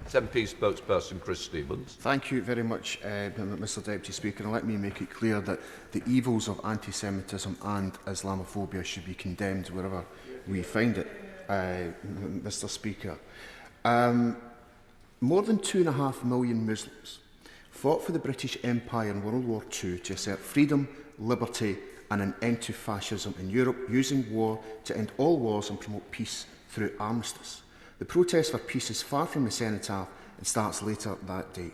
SNP spokesperson Chris Stephens. Thank you very much, Mr Deputy Speaker. And let me make it clear that the evils of anti-Semitism and Islamophobia should be condemned wherever we find it, Mr Speaker. More than 2.5 million Muslims fought for the British Empire in World War II to assert freedom, liberty and an end to fascism in Europe, using war to end all wars and promote peace through armistice. The protest for peace is far from the cenotaph and starts later that day.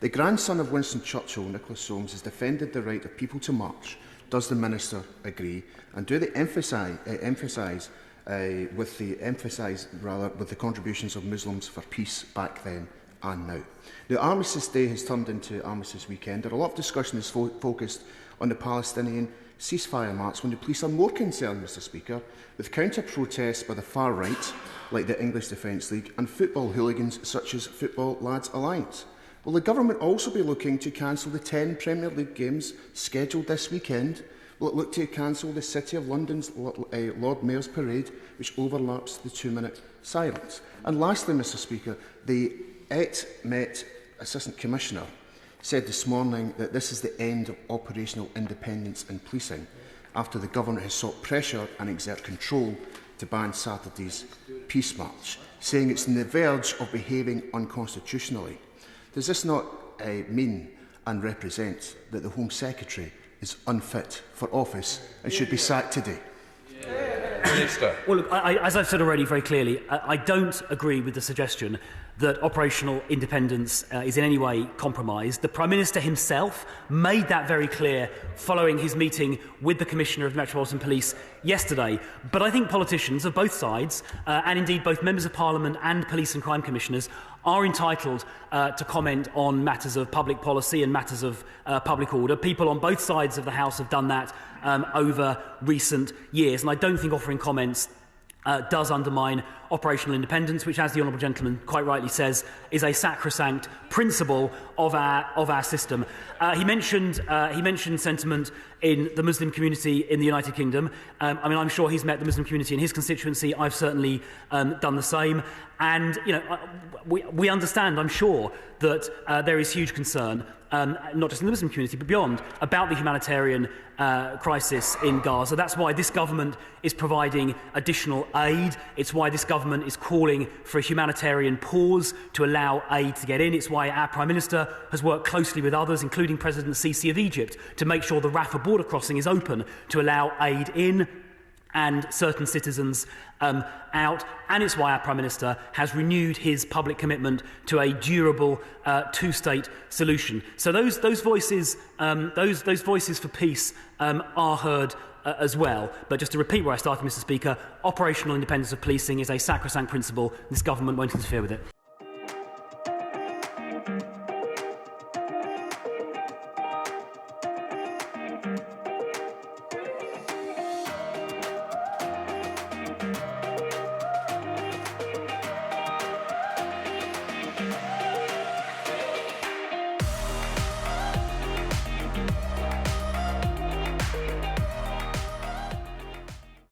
The grandson of Winston Churchill, Nicholas Soames, has defended the right of people to march. Does the Minister agree? And do they emphasise with the contributions of Muslims for peace back then and now? The Armistice Day has turned into Armistice Weekend. A lot of discussion is focused on the Palestinian ceasefire march, when the police are more concerned, Mr Speaker, with counter-protests by the far right, like the English Defence League, and football hooligans such as Football Lads Alliance. Will the government also be looking to cancel the 10 Premier League games scheduled this weekend? Will it look to cancel the City of London's Lord Mayor's Parade, which overlaps the 2-minute silence? And lastly, Mr Speaker, the Met Assistant Commissioner said this morning that this is the end of operational independence in policing, after the government has sought pressure and exert control to ban Saturday's Peace March, saying it's on the verge of behaving unconstitutionally. Does this not mean and represent that the Home Secretary is unfit for office and should be sacked today? Minister. Well, look, as I've said already very clearly, I don't agree with the suggestion that operational independence is in any way compromised. The Prime Minister himself made that very clear following his meeting with the Commissioner of the Metropolitan Police yesterday. But I think politicians of both sides, and indeed both members of Parliament and police and crime commissioners, are entitled to comment on matters of public policy and matters of public order. People on both sides of the House have done that over recent years, and I don't think offering comments does undermine operational independence, which, as the honourable gentleman quite rightly says, is a sacrosanct principle of our system. He mentioned sentiment in the Muslim community in the United Kingdom. I'm sure he's met the Muslim community in his constituency. I've certainly done the same. And we understand, I'm sure, that there is huge concern, not just in the Muslim community but beyond, about the humanitarian crisis in Gaza. That's why this government is providing additional aid. It's why this government is calling for a humanitarian pause to allow aid to get in. It's why our Prime Minister has worked closely with others, including President Sisi of Egypt, to make sure the Rafah border crossing is open to allow aid in and certain citizens out. And it's why our Prime Minister has renewed his public commitment to a durable two-state solution. So those voices for peace are heard as well. But just to repeat where I started, Mr Speaker, operational independence of policing is a sacrosanct principle. This government won't interfere with it.